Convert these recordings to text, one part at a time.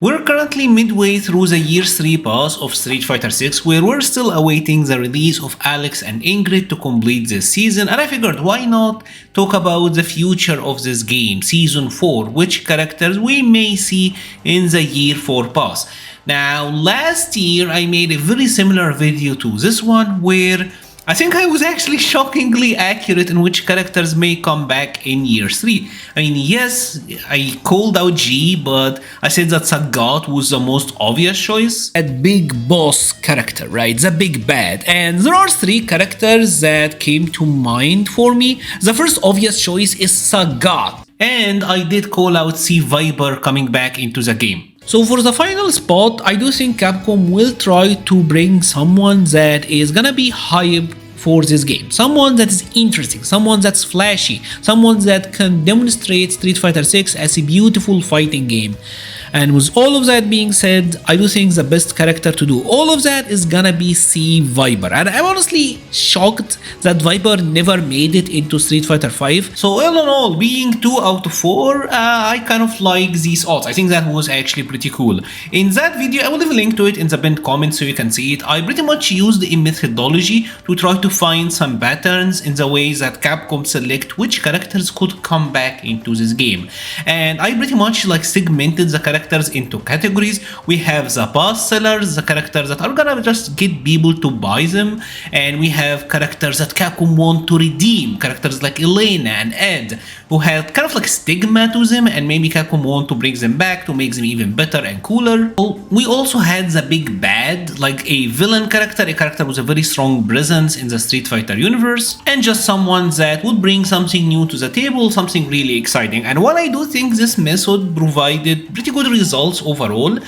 We're currently midway through the Year 3 pass of Street Fighter 6, where we're still awaiting the release of Alex and Ingrid to complete this season, and I figured why not talk about the future of this game, Season 4, which characters we may see in the Year 4 pass. Now, last year I made a very similar video to this one where I think I was actually shockingly accurate in which characters may come back in Year 3. I mean, yes, I called out G, but I said that Sagat was the most obvious choice. A big boss character, right? The big bad. And there are three characters that came to mind for me. The first obvious choice is Sagat. And I did call out C Viper coming back into the game. So for the final spot, I do think Capcom will try to bring someone that is gonna be hype for this game. Someone that is interesting, someone that's flashy, someone that can demonstrate Street Fighter 6 as a beautiful fighting game. And with all of that being said, I do think the best character to do all of that is gonna be C Viper. And I'm honestly shocked that Viper never made it into Street Fighter 5. So all in all, being 2 out of 4, I kind of like these odds. I think that was actually pretty cool. In that video, I will leave a link to it in the pinned comment so you can see it. I pretty much used a methodology to try to find some patterns in the ways that Capcom select which characters could come back into this game. And I pretty much like segmented the characters into categories. We have the pass sellers, the characters that are gonna just get people to buy them, and we have characters that Capcom want to redeem, characters like Elena and Ed, who had kind of like stigma to them, and maybe Capcom want to bring them back to make them even better and cooler. We also had the big bad, like a villain character, a character with a very strong presence in the Street Fighter universe, and just someone that would bring something new to the table, something really exciting. And while I do think this method provided pretty good results overall,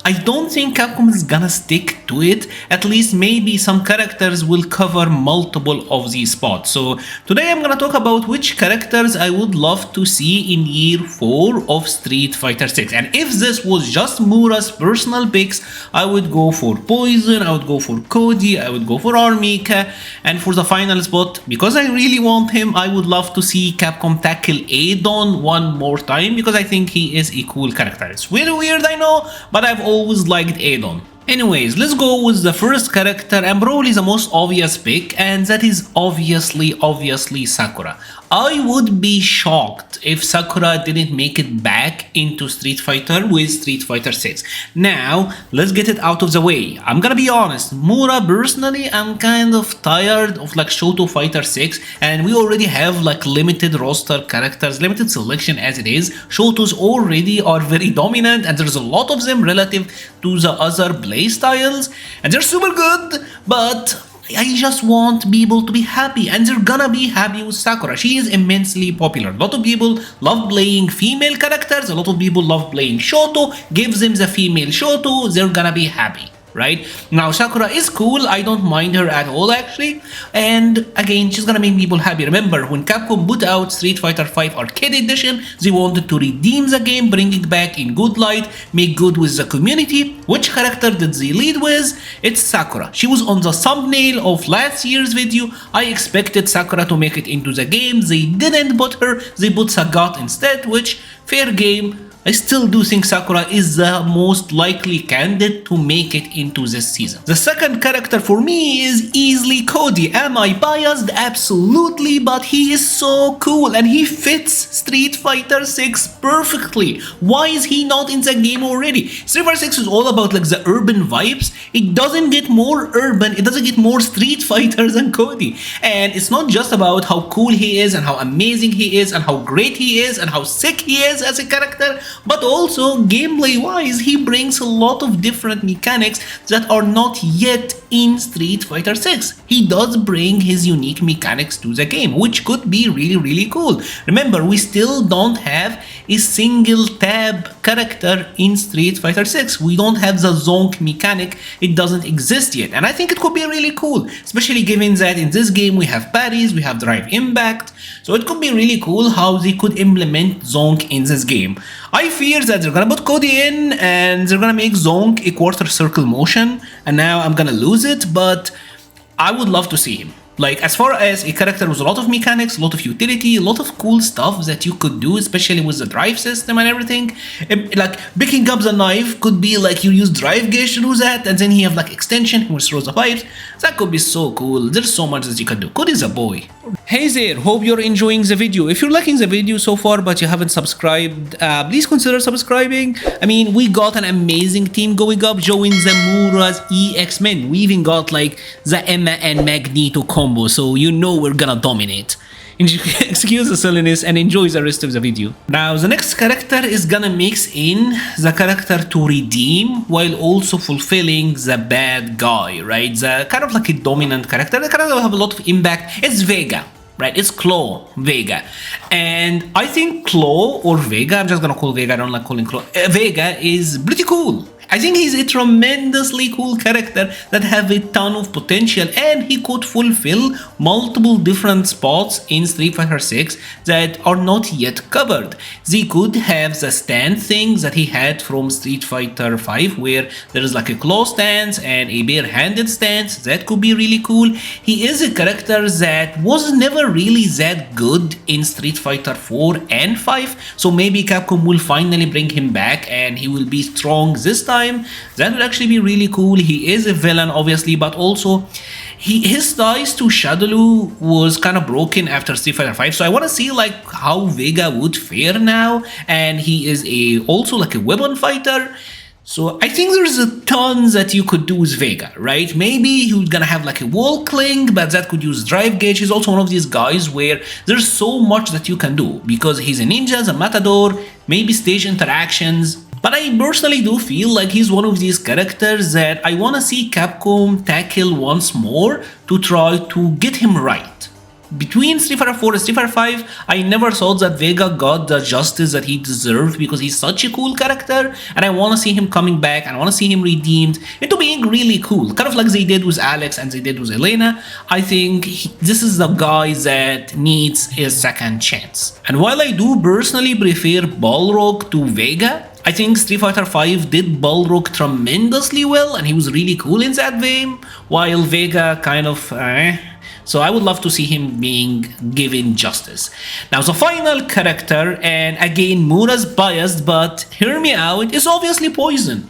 I don't think Capcom is gonna stick to it. At least maybe some characters will cover multiple of these spots. So today I'm gonna talk about which characters I would love to see in Year 4 of Street Fighter 6. And if this was just Mura's personal picks, I would go for Poison, I would go for Cody, I would go for Armika, and for the final spot, because I really want him, I would love to see Capcom tackle Adon one more time, because I think he is a cool character. It's really weird, I know, but I've always liked Adon. Anyways, let's go with the first character and probably the most obvious pick, and that is obviously Sakura. I would be shocked if Sakura didn't make it back into Street Fighter with Street Fighter 6. Now, let's get it out of the way. I'm gonna be honest, Mura personally, I'm kind of tired of like Shoto Fighter 6, and we already have like limited roster characters, limited selection as it is. Shotos already are very dominant, and there's a lot of them relative to the other playstyles, and they're super good, but I just want people to be happy, and they're gonna be happy with Sakura. She is immensely popular. A lot of people love playing female characters, a lot of people love playing Shoto. Give them the female Shoto, they're gonna be happy. Right? Now Sakura is cool, I don't mind her at all actually, and again she's gonna make people happy. Remember when Capcom put out Street Fighter 5 Arcade Edition, they wanted to redeem the game, bring it back in good light, make good with the community. Which character did they lead with? It's Sakura. She was on the thumbnail of last year's video. I expected Sakura to make it into the game. They didn't put her, they put Sagat instead, which fair game. I still do think Sakura is the most likely candidate to make it into this season. The second character for me is easily Cody. Am I biased? Absolutely, but he is so cool and he fits Street Fighter 6 perfectly. Why is he not in the game already? Street Fighter 6 is all about like the urban vibes. It doesn't get more urban, it doesn't get more Street Fighter than Cody. And it's not just about how cool he is and how amazing he is and how great he is and how sick he is as a character, but also gameplay wise he brings a lot of different mechanics that are not yet in Street Fighter 6. He does bring his unique mechanics to the game, which could be really cool. Remember, we still don't have a single tab character in Street Fighter 6. We don't have the zonk mechanic, it doesn't exist yet, and I think it could be really cool, especially given that in this game we have parries, we have drive impact, so it could be really cool how they could implement zonk in this game. I fear that they're gonna put Cody in and they're gonna make zonk a quarter circle motion, and now I'm gonna lose it, but I would love to see him. Like, as far as a character with a lot of mechanics, a lot of utility, a lot of cool stuff that you could do, especially with the drive system and everything. Like, picking up the knife could be like you use drive gauge to do that, and then he have like extension which throws the pipes. That could be so cool. There's so much that you can do. Cody's a boy. Hey there, hope you're enjoying the video. If you're liking the video so far but you haven't subscribed, please consider subscribing. I mean, we got an amazing team going up. Join the Mura's EX-Men. We even got like the Emma and Magneto combo, so you know we're gonna dominate. Excuse the silliness and enjoy the rest of the video. Now, the next character is gonna mix in the character to redeem while also fulfilling the bad guy, right? The kind of like a dominant character, the character will have a lot of impact. It's Vega, right? It's Claw Vega. And I think Claw or Vega, I'm just gonna call Vega, I don't like calling Claw. Vega is pretty cool. I think he's a tremendously cool character that have a ton of potential, and he could fulfill multiple different spots in Street Fighter 6 that are not yet covered. They could have the stand thing that he had from Street Fighter 5, where there is like a claw stance and a bare-handed stance. That could be really cool. He is a character that was never really that good in Street Fighter 4 and 5, so maybe Capcom will finally bring him back and he will be strong this time. That would actually be really cool. He is a villain obviously, but also his ties to Shadaloo was kind of broken after Street Fighter 5, so I want to see like how Vega would fare now. And he is also like a weapon fighter, so I think there's a ton that you could do with Vega, right? Maybe he's gonna have like a wall cling, but that could use drive gauge. He's also one of these guys where there's so much that you can do because he's a ninja, a matador, maybe stage interactions. But I personally do feel like he's one of these characters that I want to see Capcom tackle once more to try to get him right. Between Street Fighter 4 and Street Fighter 5, I never thought that Vega got the justice that he deserved because he's such a cool character, and I want to see him coming back and I want to see him redeemed into being really cool, kind of like they did with Alex and they did with Elena. I think this is the guy that needs a second chance. And while I do personally prefer Balrog to Vega, I think Street Fighter 5 did Balrog tremendously well and he was really cool in that game, while Vega kind of so I would love to see him being given justice. Now, the final character, and again Mura's biased, but hear me out, is obviously Poison.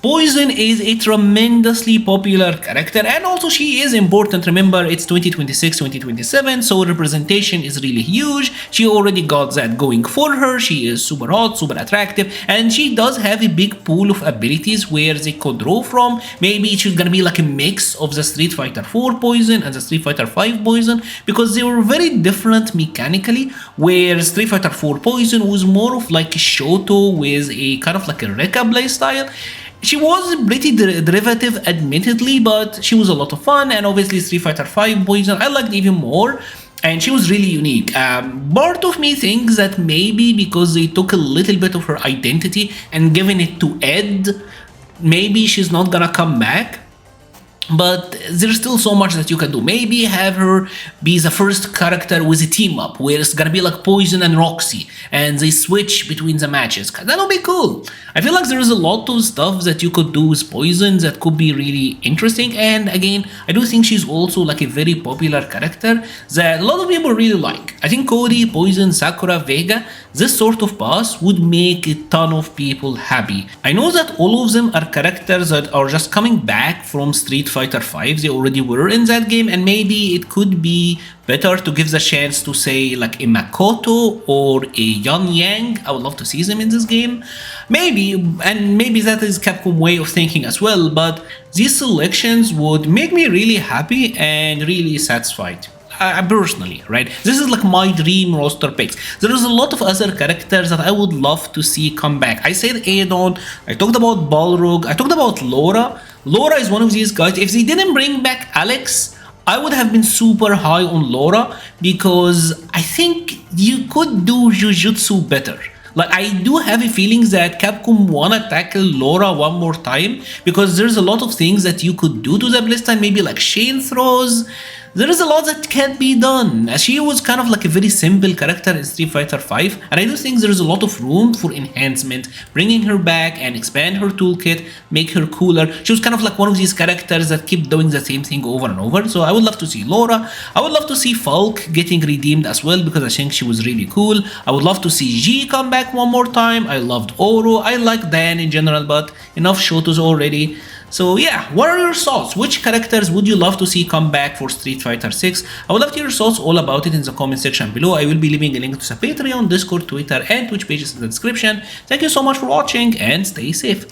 Poison is a tremendously popular character, and also she is important. Remember, it's 2026, 2027, so representation is really huge. She already got that going for her. She is super hot, super attractive, and she does have a big pool of abilities where they could draw from. Maybe she's gonna be like a mix of the Street Fighter 4 Poison and the Street Fighter 5 Poison, because they were very different mechanically, where Street Fighter 4 Poison was more of like a Shoto with a kind of like a Rekka play style. She was pretty derivative admittedly, but she was a lot of fun, and obviously Street Fighter 5 Poison I liked even more, and she was really unique. Part of me thinks that maybe because they took a little bit of her identity and given it to Ed, maybe she's not gonna come back. But there's still so much that you can do. Maybe have her be the first character with a team up where it's gonna be like Poison and Roxy and they switch between the matches. That would be cool. I feel like there is a lot of stuff that you could do with Poison that could be really interesting, and again, I do think she's also like a very popular character that a lot of people really like. I think Cody, Poison, Sakura, Vega, this sort of pass would make a ton of people happy. I know that all of them are characters that are just coming back from Street Fighter 5. They already were in that game, and maybe it could be better to give the chance to say like a Makoto or a Yan Yang. I would love to see them in this game. Maybe, and maybe that is Capcom way of thinking as well, but these selections would make me really happy and really satisfied. Personally, right? This is like my dream roster picks. There is a lot of other characters that I would love to see come back. I said Aedon, I talked about Balrog, I talked about Laura. Laura is one of these guys. If they didn't bring back Alex, I would have been super high on Laura because I think you could do Jujutsu better. Like, I do have a feeling that Capcom wanna tackle Laura one more time because there's a lot of things that you could do to the Blista, maybe like chain throws there is a lot that can be done, as she was kind of like a very simple character in Street Fighter 5, and I do think there is a lot of room for enhancement, bringing her back and expand her toolkit, make her cooler. She was kind of like one of these characters that keep doing the same thing over and over, so I would love to see Laura. I would love to see Falk getting redeemed as well, because I think she was really cool. I would love to see G come back one more time. I loved Oro. I like Dan in general, but enough Shotos already. So yeah, what are your thoughts? Which characters would you love to see come back for Street Fighter 6? I would love to hear your thoughts all about it in the comment section below. I will be leaving a link to the Patreon, Discord, Twitter, and Twitch pages in the description. Thank you so much for watching, and stay safe.